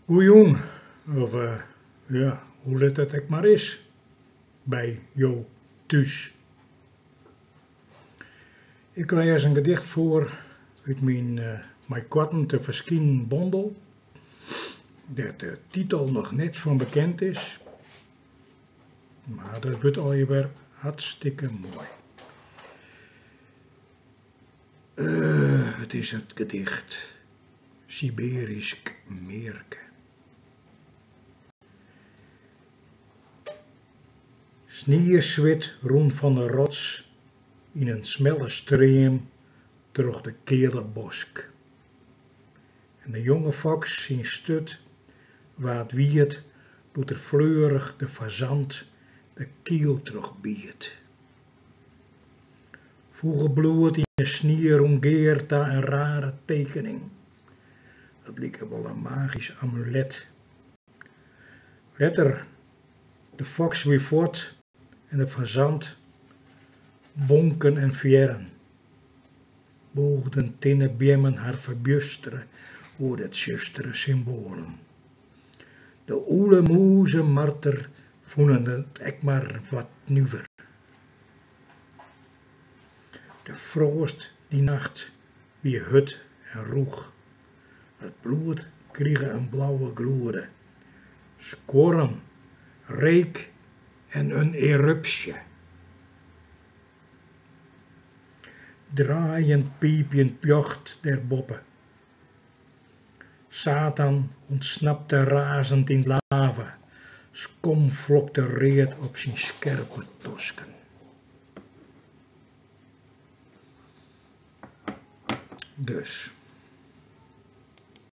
Goejoen, of ja, hoe let het ook maar is, bij jou thuis. Ik lees een gedicht voor uit mijn korten te verschijnen bundel, dat de titel nog net van bekend is, maar dat wordt alweer hartstikke mooi. Het is het gedicht Siberisch Meerke. Sneeuwzwit rond van de rots in een smelle stream door de kele bosk. En de jonge fox zien stut waar het wiet doet er fleurig de fazant de kiel terugbiedt. Vogelbloed in de sneeuw omgeert daar een rare tekening. Het lijkt wel een magisch amulet. Letter de fox weer voort en de fazant bonken en fjeren. Boogden tinnen bjemmen haar verbjusteren voor het justere symbolen. De oele moeze marter voelen het ek maar wat nuver. De frost die nacht wie hut en roeg. Het bloed kreeg een blauwe gloede. Squorm, reek en een eruptie. Draaiend piepjend pjocht der boppen. Satan ontsnapte razend in lava. Skom vlokte reed op zijn scherpe tosken. Dus